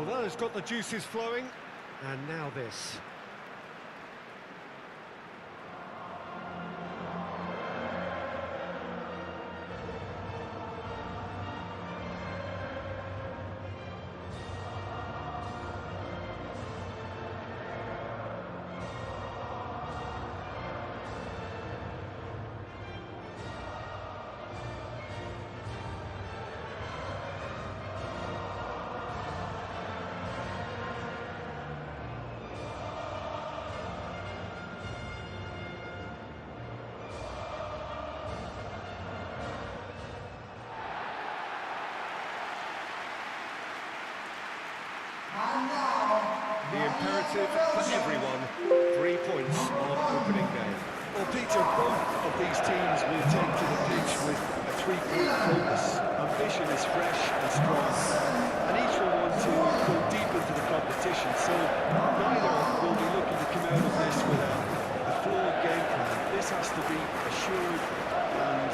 that has got the juices flowing. And now this. The imperative for everyone, 3 points on opening day. Well, Peter, both of these teams will take to the pitch with a 3-point focus. Ambition is fresh and strong, and each will want to go deep into the competition, so neither will be looking to come out of this with a flawed game plan. This has to be assured and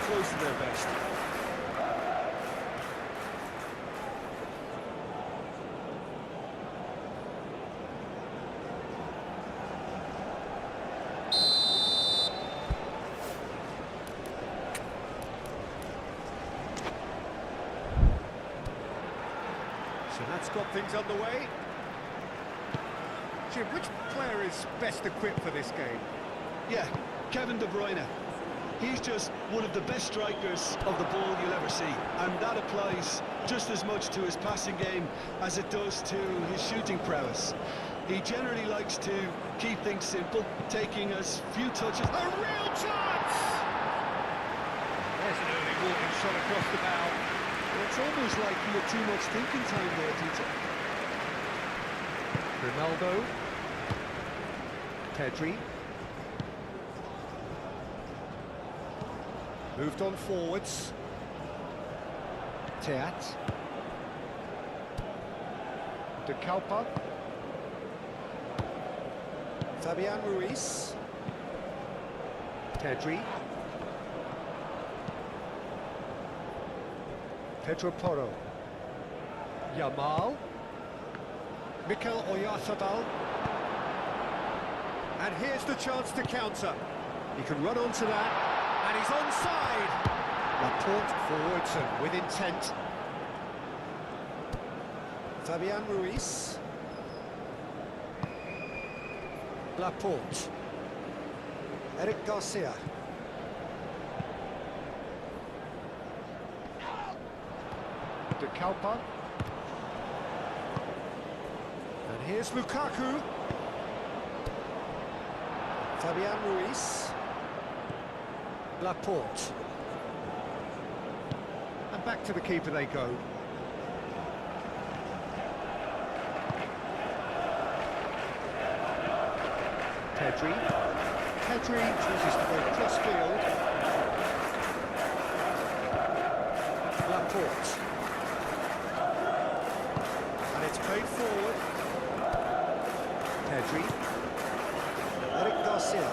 close to their best. So that's got things underway. Jim, which player is best equipped for this game? Yeah, Kevin De Bruyne. He's just one of the best strikers of the ball you'll ever see, and that applies just as much to his passing game as it does to his shooting prowess. He generally likes to keep things simple, taking as few touches. A real chance! There's an early warning shot across the bow. It's almost like he had too much thinking time there, Peter. Ronaldo. Pedri. Moved on forwards. Teat. De Kalpa. Fabian Ruiz. Pedri. Pedro Porro. Yamal. Mikel Oyarzabal. And here's the chance to counter. He can run onto that, and he's onside. Laporte forwards and with intent. Fabian Ruiz. Laporte. Eric Garcia. De Kalpa. And here's Lukaku. Fabian Ruiz. Laporte. And back to the keeper they go. Pedri. Pedri chooses to go cross field. Laporte. And it's played forward. Pedri. Eric Garcia.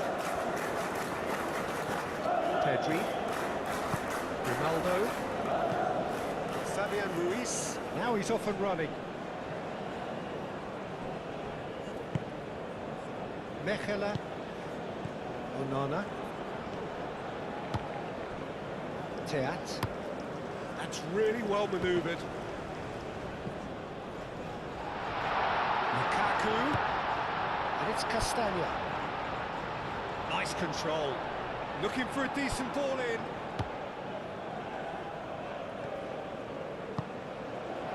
Pedri. Ronaldo. Fabian Ruiz. Now he's off and running. Mechela. Onana. Teat. That's really well manoeuvred. Lukaku. And it's Castagna. Nice control. Looking for a decent ball in.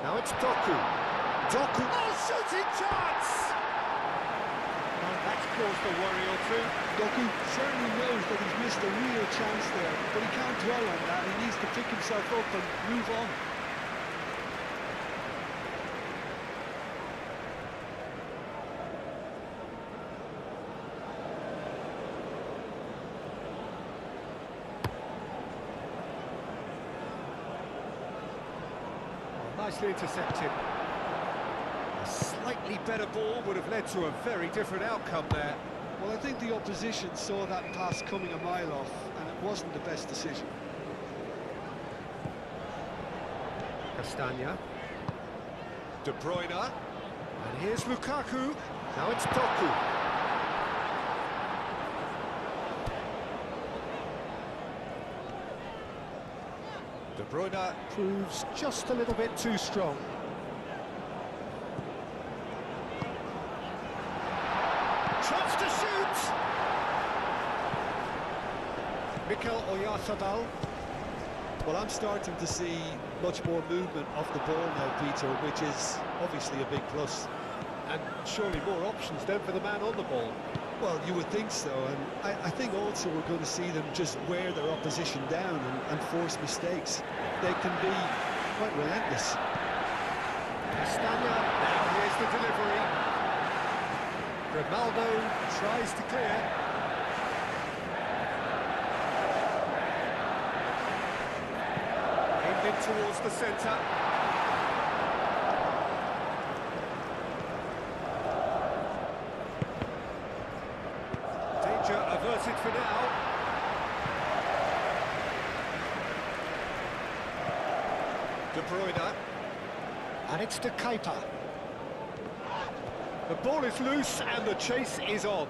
Now it's Doku. Doku. Oh, shooting chance! Well, that's caused a worry or two. Doku certainly knows that he's missed a real chance there, but he can't dwell on that. He needs to pick himself up and move on. Nicely intercepted. A slightly better ball would have led to a very different outcome there. Well, I think the opposition saw that pass coming a mile off, and it wasn't the best decision. Castagna. De Bruyne. And here's Lukaku. Now it's Doku. De Bruyne proves just a little bit too strong. Chance to shoot! Mikel Oyarzabal. Well, I'm starting to see much more movement off the ball now, Peter, which is obviously a big plus. And surely more options then for the man on the ball. Well, you would think so, and I think also we're going to see them just wear their opposition down and force mistakes. They can be quite relentless. Castagna, now here's the delivery. Grimaldo tries to clear. Aimed in towards the centre. Danger averted for now. De Bruyne. And it's to Keita. The ball is loose and the chase is on.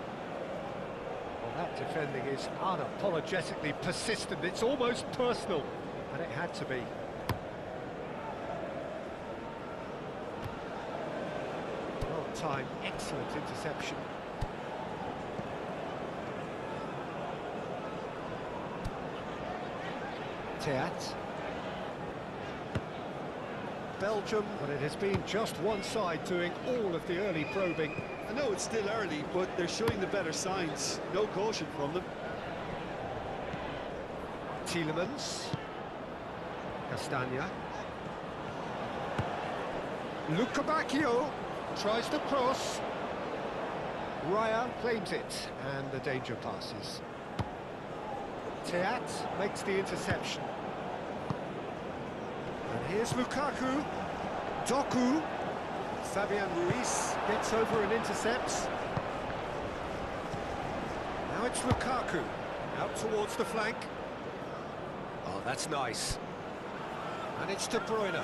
Well, that defending is unapologetically persistent. It's almost personal, and it had to be. Well timed, excellent interception. Teat. Belgium, but it has been just one side doing all of the early probing. I know it's still early, but they're showing the better signs. No caution from them. Tielemans. Castagna. Lukabakio tries to cross. Raya claims it, and the danger passes. Teat makes the interception. And here's Lukaku. Doku. Fabian Ruiz gets over and intercepts. Now it's Lukaku. Out towards the flank. Oh, that's nice. And it's De Bruyne.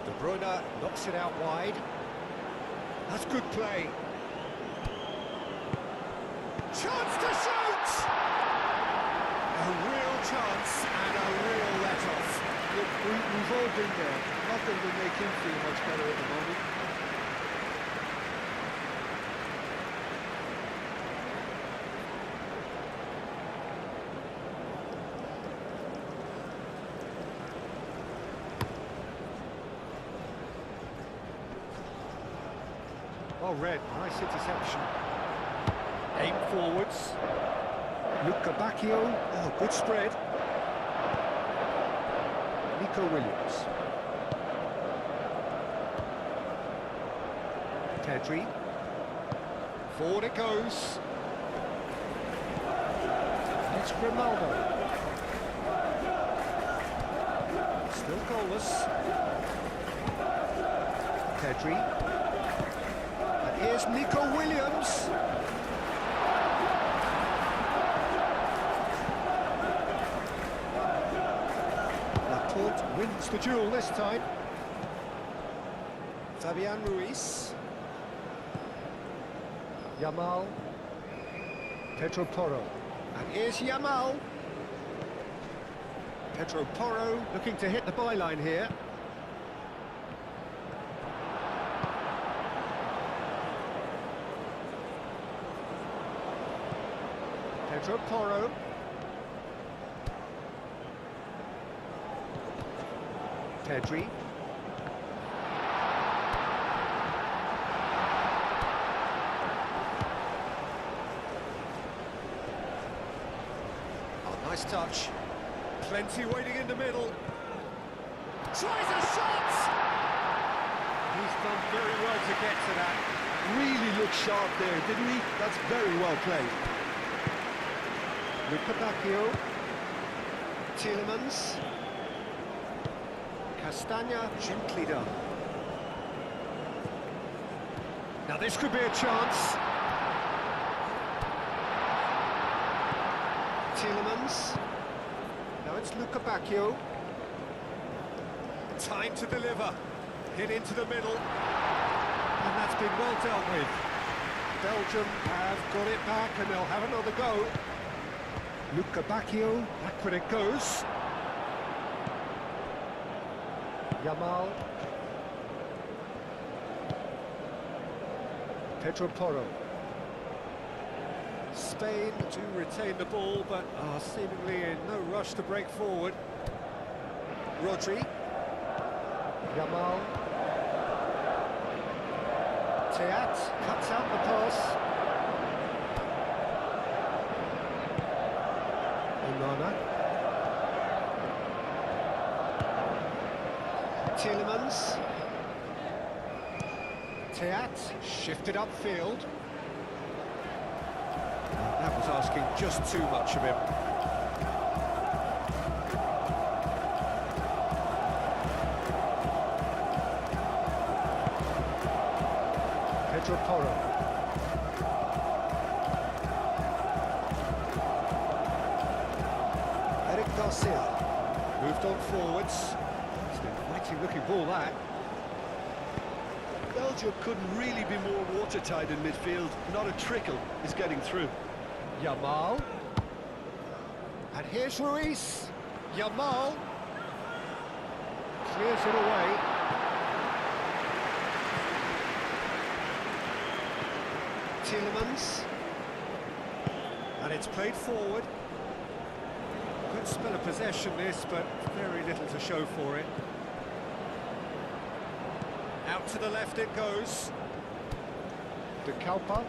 De Bruyne knocks it out wide. That's good play. Chance to shoot! A real chance and a real let-off. Look, we've all been there. Nothing will make him feel much better at the moment. Well read, nice interception. Aim forwards. Lukabakio, oh, good spread. Nico Williams. Pedri. Forward it goes. It's Grimaldo. Still goalless. Pedri. And here's Nico Williams. Wins the duel this time. Fabian Ruiz. Yamal. Pedro Porro. And here's Yamal. Pedro Porro looking to hit the byline here. Pedro Porro. Pedri. Oh, nice touch. Plenty waiting in the middle. Tries a shot! He's done very well to get to that. Really looked sharp there, didn't he? That's very well played. Lukabakio. Tielemans. Castagna, gently done. Now this could be a chance. Tielemans. Now it's Lukabakio. Time to deliver. Hit into the middle. And that's been well dealt with. Belgium have got it back and they'll have another go. Luca Bacchio, back when it goes. Yamal. Pedro Porro. Spain do retain the ball, but are seemingly in no rush to break forward. Rodri. Yamal. Teat cuts out the pass. Onana. Tielemans. Teat shifted upfield. That was asking just too much of him. Pedro Porro. Eric Garcia moved on forwards. It's an mighty looking ball, that. Belgium couldn't really be more watertight in midfield. Not a trickle is getting through. Yamal. And here's Ruiz. Yamal. Clears it away. Tielemans. And it's played forward. Good spell of possession this, but very little to show for it. Out to the left it goes. De Kalpa.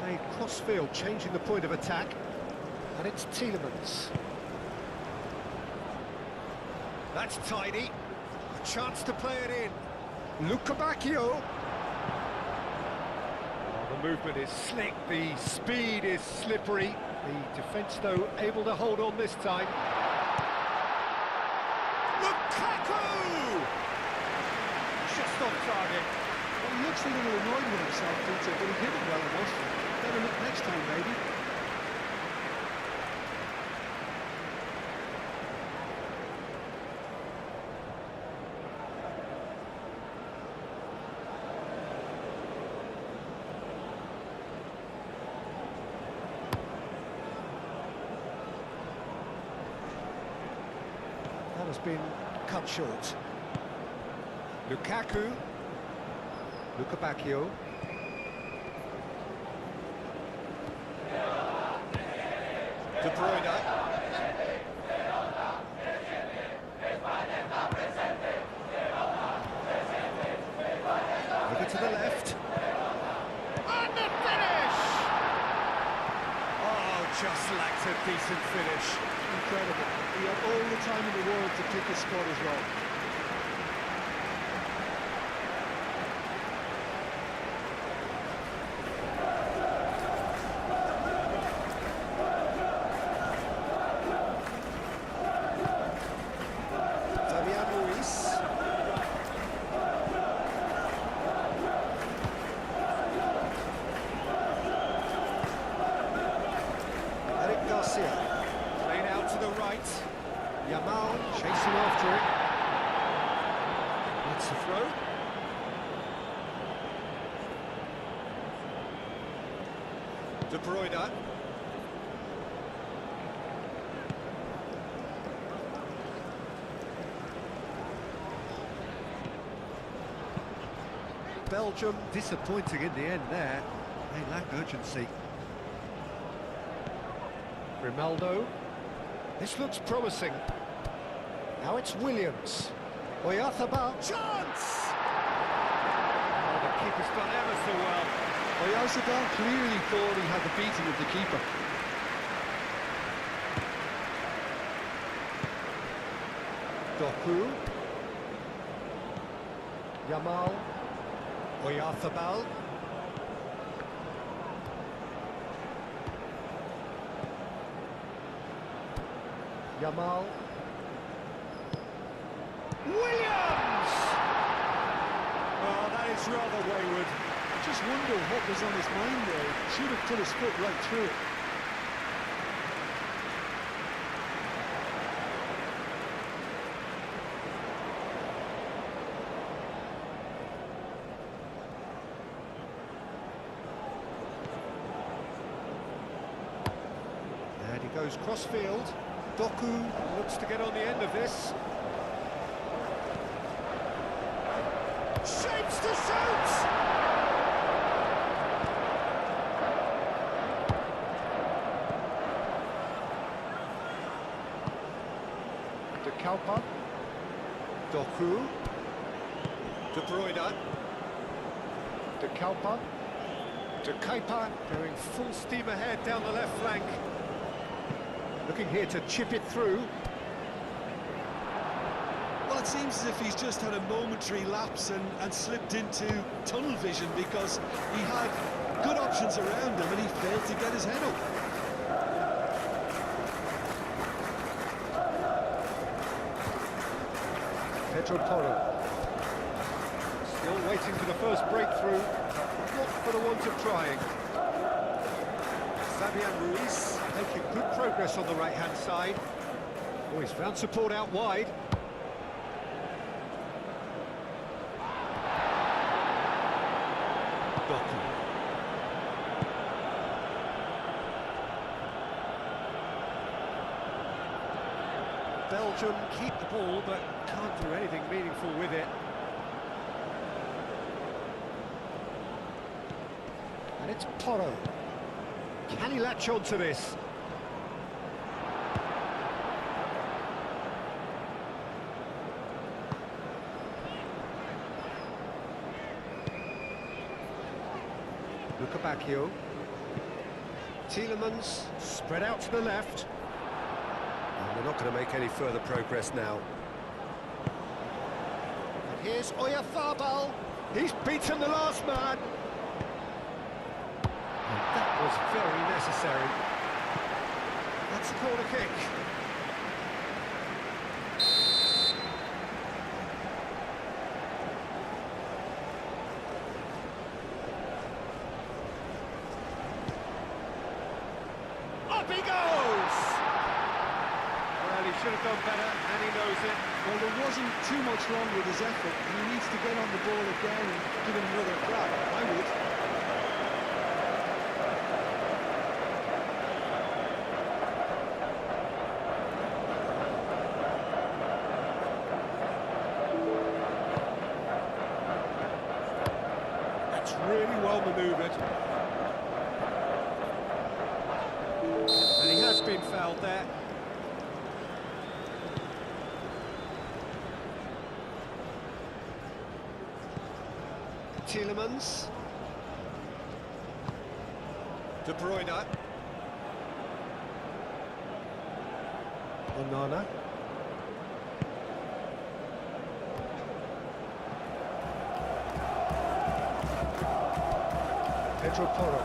Played cross-field, changing the point of attack. And it's Tielemans. That's tidy. A chance to play it in. Luca Bacchio. Oh, the movement is slick, the speed is slippery. The defence, though, able to hold on this time. Lukaku! Just off target. Well, he looks a little annoyed with himself, Peter, but he hit it well enough. Better look next time, maybe. That has been cut short. Lukaku. Luca Bacchio. De Bruyne. Over to the left. And the finish! Oh, just lacked a decent finish. Incredible. He had all the time in the world to pick his spot as well. Played out to the right. Yamal chasing after it. That's the throw. De Bruyne. Belgium disappointing in the end there. They lack urgency. Grimaldo. This looks promising. Now it's Williams. Oyarzabal. Chance! Oh, the keeper's done ever so well. Oyarzabal clearly thought he had the beating of the keeper. Doku. Yamal. Oyarzabal. Yamal. Williams! Oh, that is rather wayward. I just wonder what was on his mind there. Should have put his foot right through it. cross-field. Doku looks to get on the end of this. Shapes to shoot! De Kalpa. Doku. De Bruyne. De Kalpa. De Kepa going full steam ahead down the left flank. Looking here to chip it through. Well, it seems as if he's just had a momentary lapse and slipped into tunnel vision, because he had good options around him and he failed to get his head up. Pedro Porro. Still waiting for the first breakthrough, not for the want of trying. Fabian Ruiz making good progress on the right-hand side. Oh, he's found support out wide. Doku. Belgium keep the ball, but can't do anything meaningful with it. And it's Porro. Can he latch on to this? Luca Bacchio. Tielemans spread out to the left. And they're not going to make any further progress now. And here's Oyarzabal. He's beaten the last man. And that was very necessary. That's a corner kick. Up he goes! Well, he should have done better, and he knows it. Well, there wasn't too much wrong with his effort. He needs to get on the ball again and give it another crack. I would. That's really well manoeuvred. And he has been fouled there. Tielemans. De Bruyne. Onana. Pedro Porro.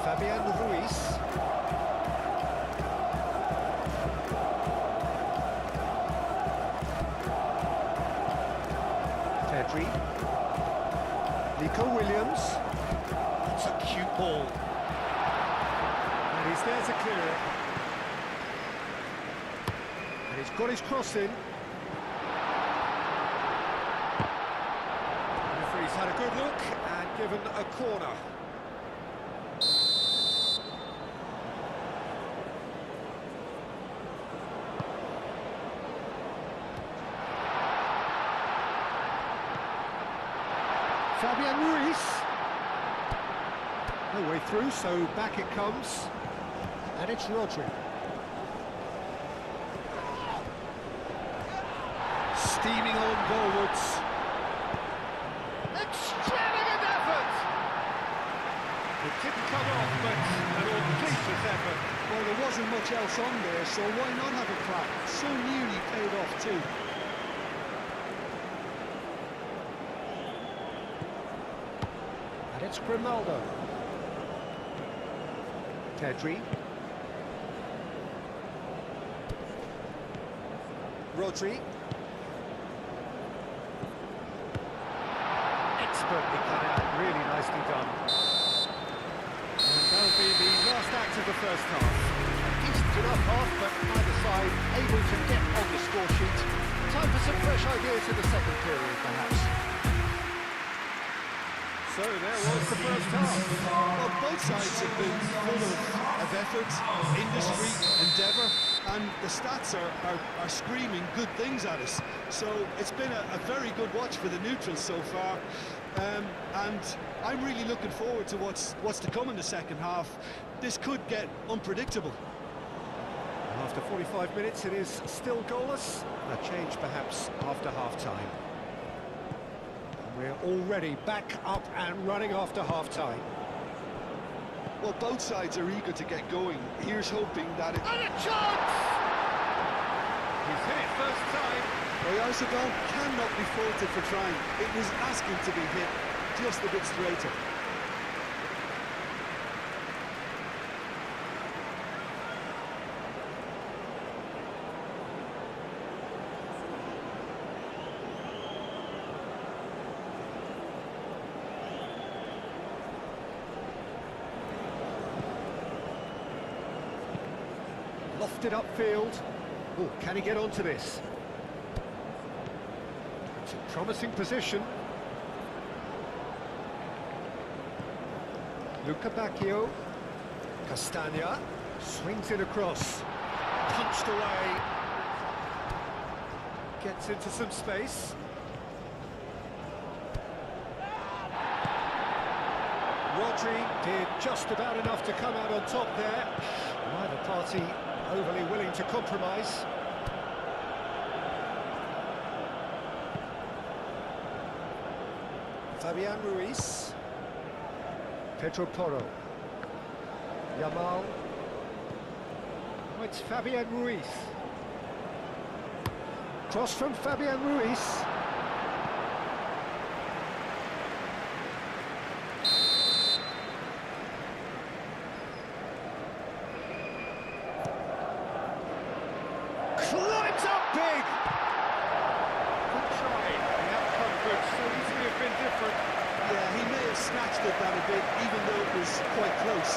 Fabian Ruiz. Pedri. Nico Williams. That's a cute ball. And he's there to clear it. And he's got his cross in. The referee's had a good look and given a corner. Fabian Ruiz. No way through, so back it comes. And it's Rodri. Steaming on goalwards. Extravagant effort! It didn't come off, but an audacious effort. Well, there wasn't much else on there, so why not have a crack? So nearly paid off too. And it's Grimaldo. Pedri. Rodri. Expertly cut out, really nicely done. And that'll be the last act of the first half. Decent enough half, but neither side able to get on the score sheet. Time for some fresh ideas in the second period, perhaps. So there was the first half. Well, both sides have been full of effort, industry, endeavour, and the stats are screaming good things at us. So it's been a very good watch for the neutrals so far, and I'm really looking forward to what's to come in the second half. This could get unpredictable. After 45 minutes, it is still goalless. A change perhaps after half-time. We're already back up and running after half-time. Well, both sides are eager to get going. Here's hoping that it... And a chance! He's hit it first time. Oyarzabal cannot be faulted for trying. It was asking to be hit just a bit straighter. Lofted upfield. Oh, can he get onto this? It's a promising position. Luca Bacchio. Castagna swings it across. Punched away. Gets into some space. Rodri did just about enough to come out on top there. Neither party overly willing to compromise. Fabian Ruiz. Pedro Porro. Yamal. Oh, it's Fabian Ruiz. Cross from Fabian Ruiz. Climbs up big! Good try. The outcome could so easily have been different. Yeah, he may have snatched at that a bit, even though it was quite close.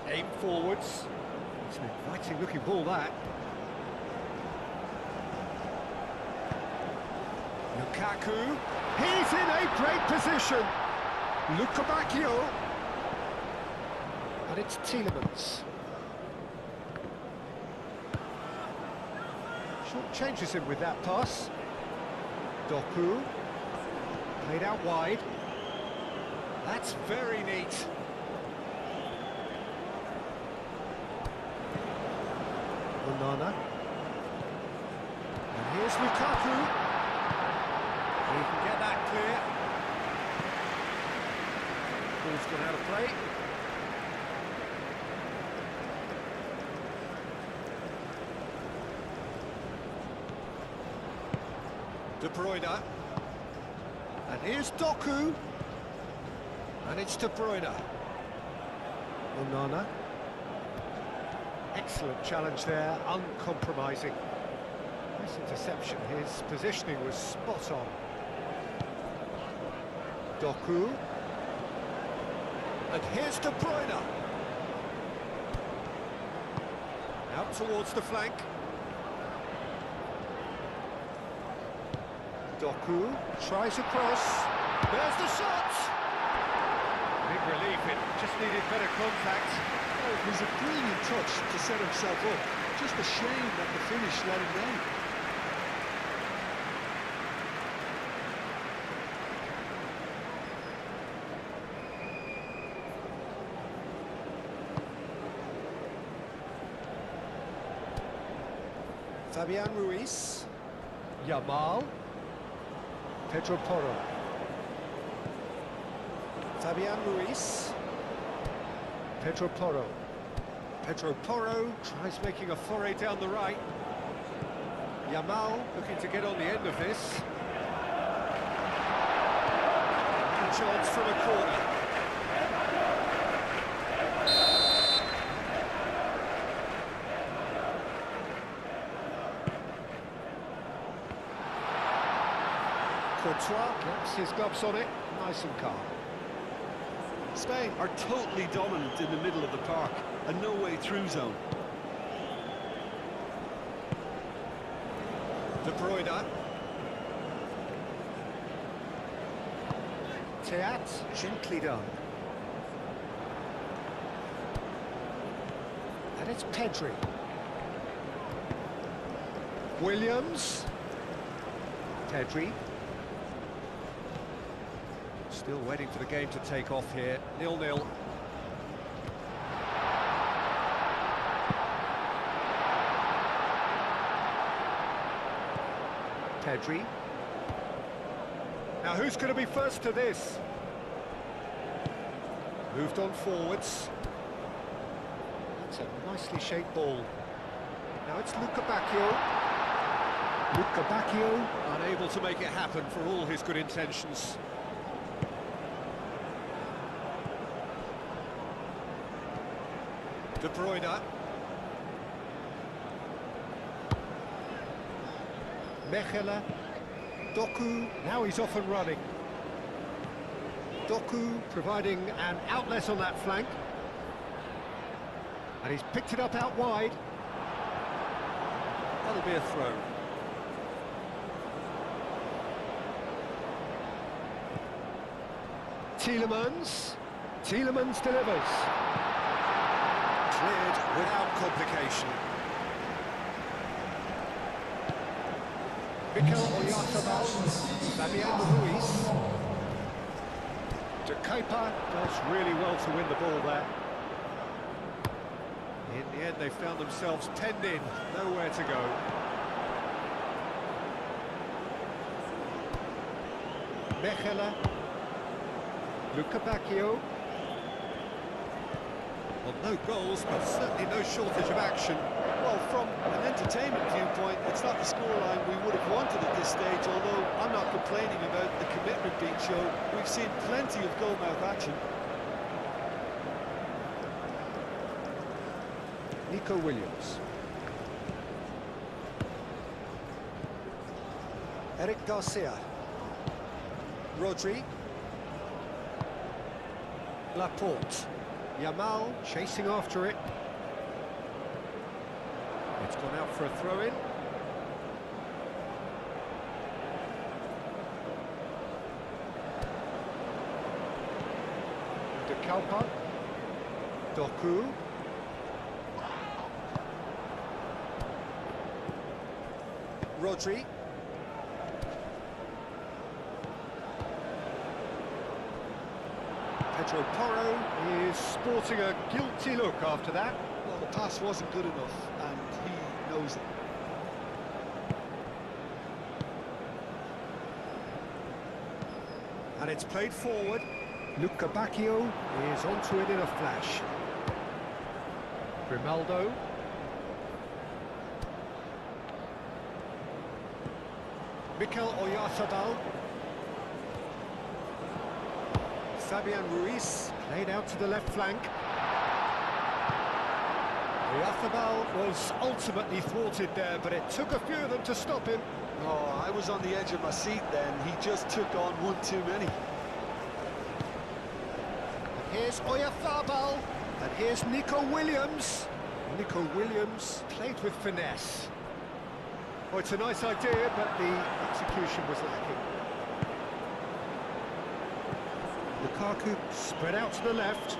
Aim forwards. It's an inviting looking ball, that. Lukaku. He's in a great position. Luca Bacchio. And it's Tielemans. Short changes him with that pass. Doku. Played out wide. That's very neat. Onana. And here's Lukaku. He can get that clear. Ball's gone out of play. De Bruyne. And here's Doku. And it's De Bruyne. Onana. Excellent challenge there, uncompromising. Nice interception, his positioning was spot on. Doku. And here's De Bruyne. Out towards the flank. Doku tries across. There's the shot! Big relief, it just needed better contact. Oh, it was a brilliant touch to set himself up. Just a shame that the finish let him down. Fabian Ruiz. Yamal. Pedro Porro. Fabian Ruiz. Pedro Porro. Pedro Porro tries making a foray down the right. Yamal looking to get on the end of this. And a chance from a corner. Courtois gets his gloves on it, nice and calm. Spain are totally dominant in the middle of the park, a no-way-through zone. De Bruyne. Teat, gently done. And it's Pedri. Williams. Pedri. Still waiting for the game to take off here. 0-0. Pedri. Now who's going to be first to this? Moved on forwards. That's a nicely shaped ball. Now it's Luca Bacchio. Luca Bacchio unable to make it happen for all his good intentions. De Bruyne. Mechelen. Doku, now he's off and running. Doku providing an outlet on that flank. And he's picked it up out wide. That'll be a throw. Tielemans. Tielemans delivers. Cleared without complication. Mikel Oyarzabal, Fabian Ruiz. De Kepa does really well to win the ball there. In the end, they found themselves penned in, nowhere to go. Mechelen. Luca Bacchio. Well, no goals, but certainly no shortage of action. Well, from an entertainment viewpoint, it's not the scoreline we would have wanted at this stage, although I'm not complaining about the commitment being shown. We've seen plenty of goal-mouth action. Nico Williams. Eric Garcia. Rodri. Laporte. Yamal chasing after it. It's gone out for a throw-in. De Kepa. Doku. Rodri. Pedro Porro is sporting a guilty look after that. Well, the pass wasn't good enough, and he knows it. And it's played forward. Luca Bacchio is onto it in a flash. Grimaldo. Mikel Oyarzabal. Fabian Ruiz played out to the left flank. Oyarzabal was ultimately thwarted there, but it took a few of them to stop him. Oh, I was on the edge of my seat then. He just took on one too many. And here's Oyarzabal, and here's Nico Williams. Nico Williams played with finesse. Oh, it's a nice idea, but the execution was lacking. Lukaku spread out to the left.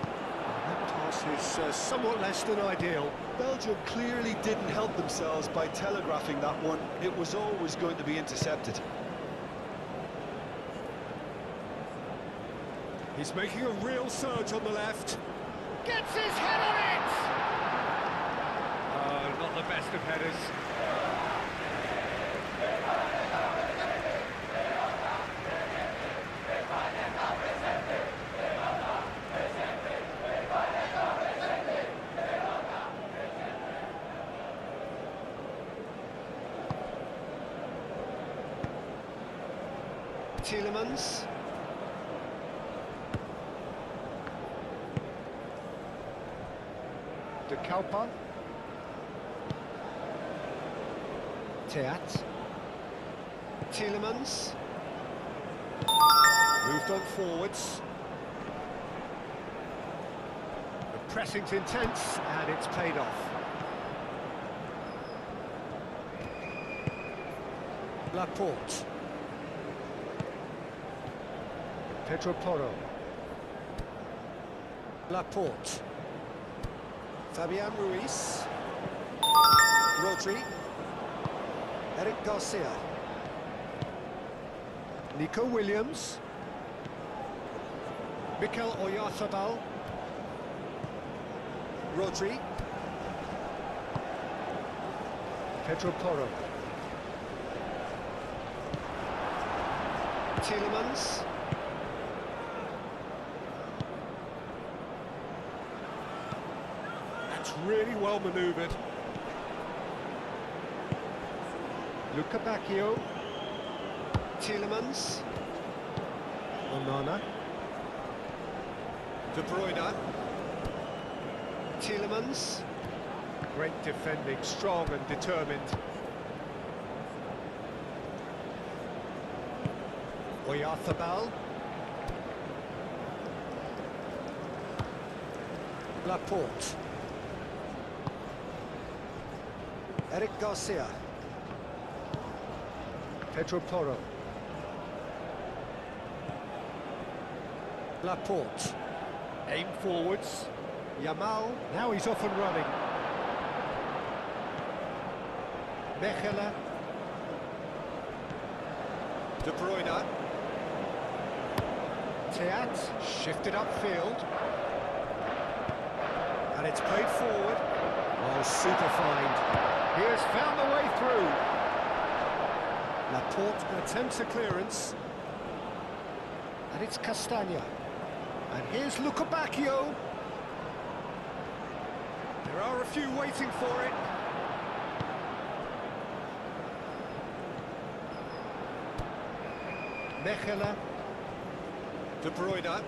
And that pass is somewhat less than ideal. Belgium clearly didn't help themselves by telegraphing that one. It was always going to be intercepted. He's making a real surge on the left. Gets his head on it! Oh, not the best of headers. Tielemans. De Kepa. Teat. Tielemans. Moved on forwards. The pressing's intense and it's paid off. Laporte. Pedro Porro. Laporte. Fabian Ruiz. Rodri. Eric Garcia. Nico Williams. Mikel Oyarzabal. Rodri. Pedro Porro. Tielemans. That's really well manoeuvred. Luca Bacchio. Tielemans. Onana. De Bruyne. Tielemans. Great defending, strong and determined. Oyarzabal. Laporte. Eric Garcia. Pedro Porro. Laporte. Aim forwards. Yamal. Now he's off and running. Mechelen. De Bruyne. Teat. Shifted upfield. And it's played forward. Oh, super find. He has found the way through. Laporte attempts a clearance. And it's Castagna. And here's Luca Bacchio. There are a few waiting for it. Mechelen. De Bruyne.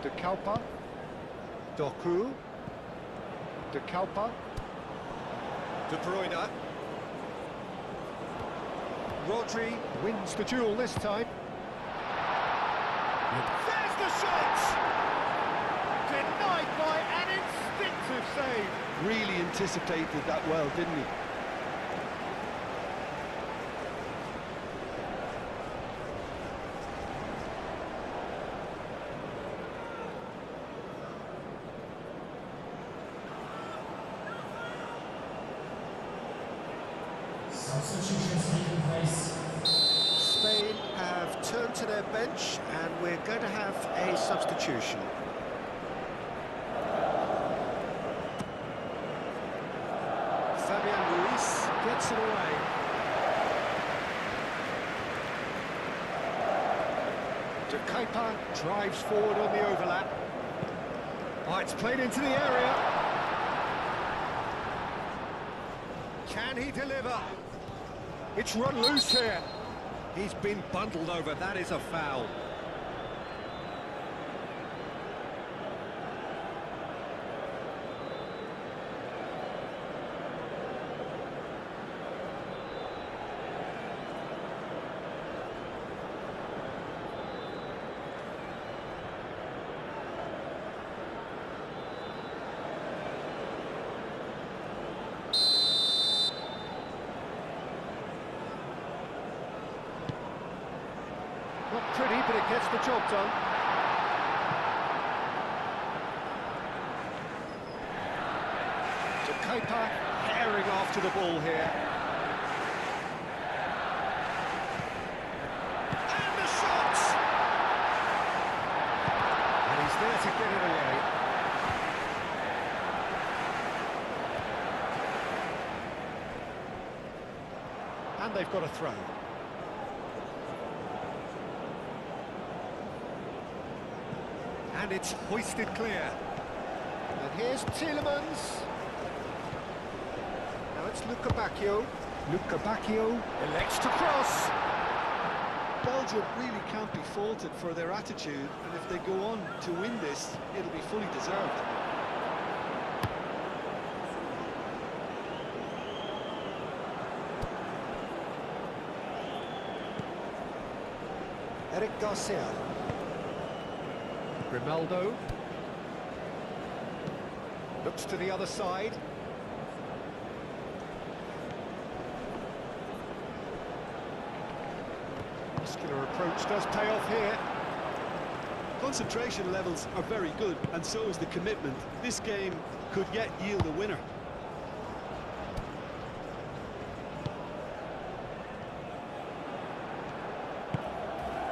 De Kauper. Doku. De Kauper. De Bruyne. Rodri wins the duel this time. There's the shot! Denied by an instinctive save. Really anticipated that well, didn't he? Substitutions taking place. Spain have turned to their bench and we're going to have a substitution. Fabian Ruiz gets it away. De Kuyper drives forward on the overlap. Oh, it's played into the area. Can he deliver? It's run loose here. He's been bundled over. That is a foul. Not pretty, but it gets the job done. De Kuyper herring after the ball here. And the shot! And he's there to get it away. And they've got a throw. And it's hoisted clear. And here's Tielemans. Now it's Luca Bacchio. Luca Bacchio elects to cross. Belgium really can't be faulted for their attitude, and if they go on to win this, it'll be fully deserved. Eric Garcia. Grimaldo. Looks to the other side. muscular approach does pay off here. Concentration levels are very good, and so is the commitment. This game could yet yield a winner.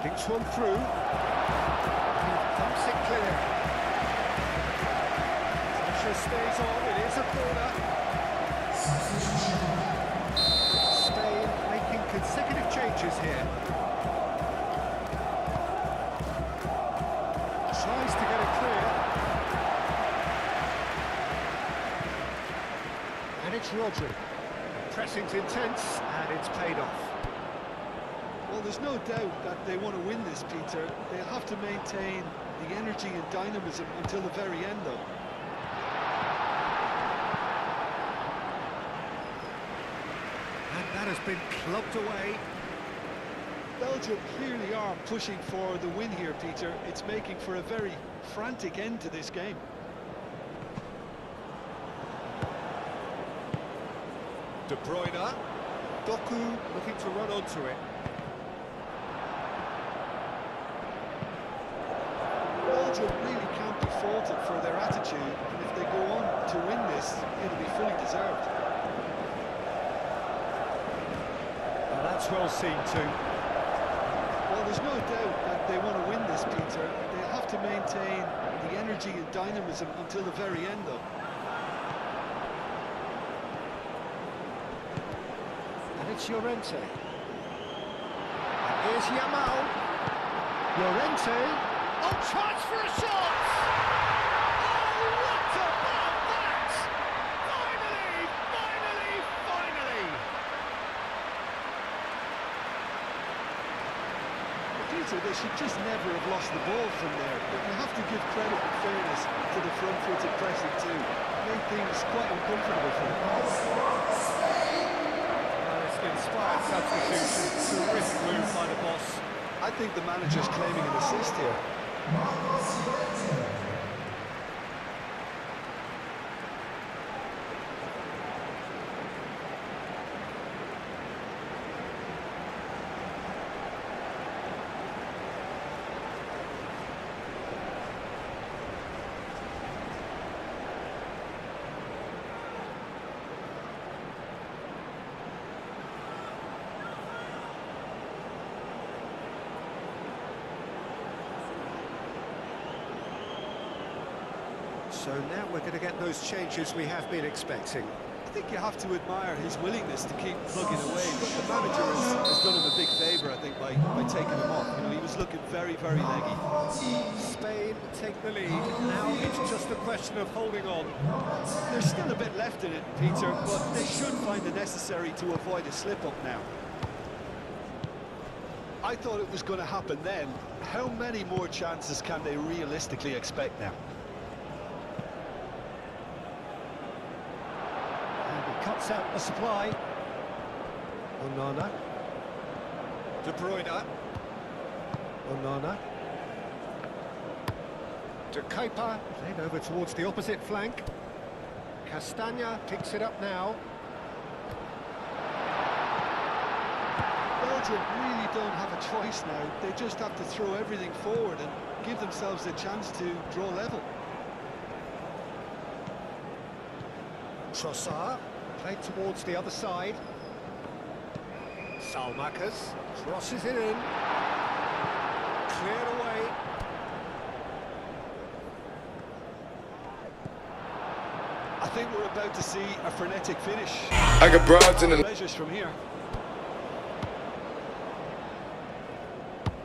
Kicks one through. And pumps it clear. Pressure stays on, it is a corner. Spain making consecutive changes here. Tries to get it clear. And it's Rodri. Pressing's intense, and it's paid off. Well, there's no doubt that they want to win this, Peter. They'll have to maintain the energy and dynamism until the very end, though. And that has been clubbed away. Belgium clearly are pushing for the win here, Peter. It's making for a very frantic end to this game. De Bruyne. Doku looking to run onto it. Belgium really can't be faulted for their attitude, and if they go on to win this, it'll be fully deserved. And that's well seen too. Well, there's no doubt that they want to win this, Peter. They'll have to maintain the energy and dynamism until the very end, though. And it's Llorente. And here's Yamal. Llorente. Oh, chance for a shot! Oh, what about that? Finally, finally, finally! Peter, they should just never have lost the ball from there, but you have to give credit and fairness to the front-footed pressing too. Made things quite uncomfortable for them. Well, it's an inspired substitution. Terrific move by the boss. I think the manager's claiming an assist here. So now we're going to get those changes we have been expecting. I think you have to admire his willingness to keep plugging away, but the manager has done him a big favour, I think, by taking him off. You know, he was looking very, very leggy. Spain take the lead. Now it's just a question of holding on. There's still a bit left in it, Peter, but they should find the necessary to avoid a slip-up now. I thought it was going to happen then. How many more chances can they realistically expect now? Cuts out the supply. Onana. De Bruyne. Onana. De Kuiper. Played over towards the opposite flank. Castagna picks it up now. Belgium really don't have a choice now. They just have to throw everything forward and give themselves a chance to draw level. Trossard. Played towards the other side. Salmakers crosses it in. Cleared away. I think we're about to see a frenetic finish. I got broads in the Measures from here.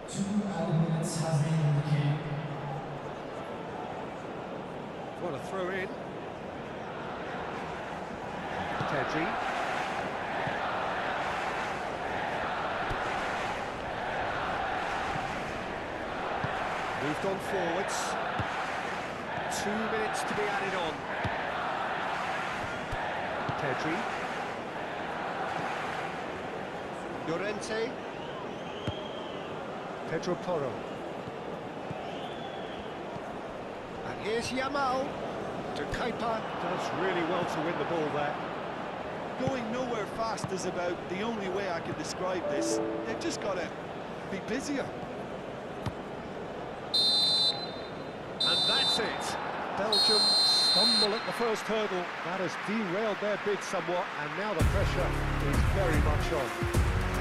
2 added minutes have been indicated. What a throw in. Pedri. Moved on forwards. 2 minutes to be added on. Pedri. Llorente. Pedro Porro. And here's Yamal. De Kuiper does really well to win the ball there. Going nowhere fast is about the only way I can describe this. They've just got to be busier. And that's it. Belgium stumble at the first hurdle. That has derailed their bid somewhat, and now the pressure is very much on.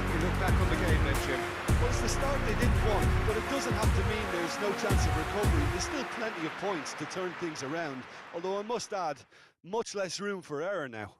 You look back on the game then, Jim. Well, it's the start they didn't want, but it doesn't have to mean there's no chance of recovery. There's still plenty of points to turn things around, although I must add, much less room for error now.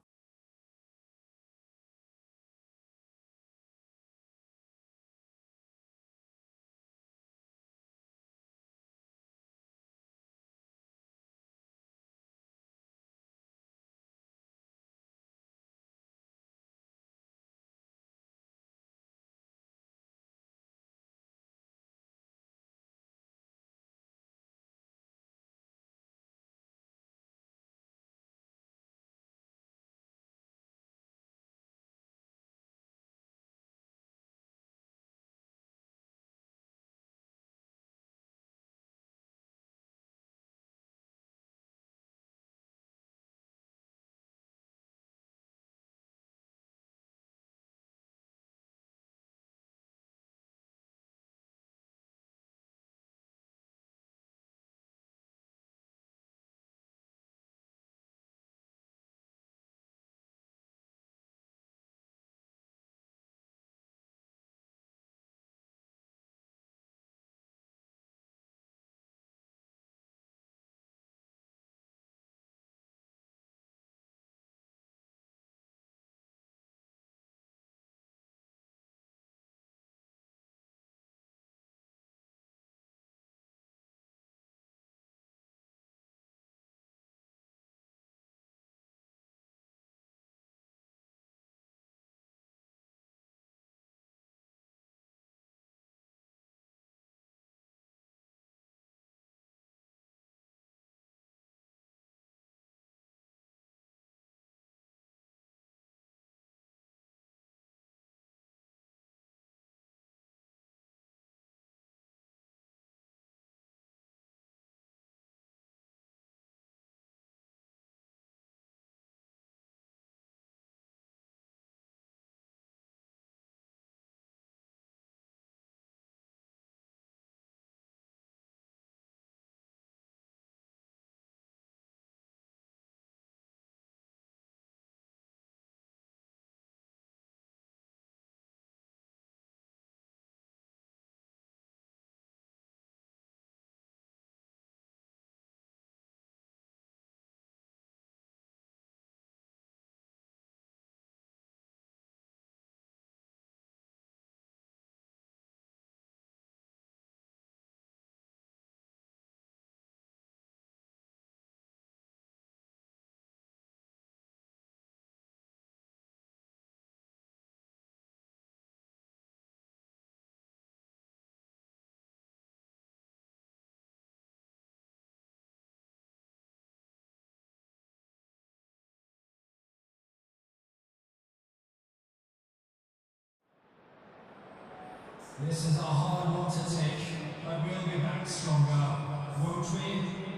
This is a hard one to take, but we'll be back stronger, won't we?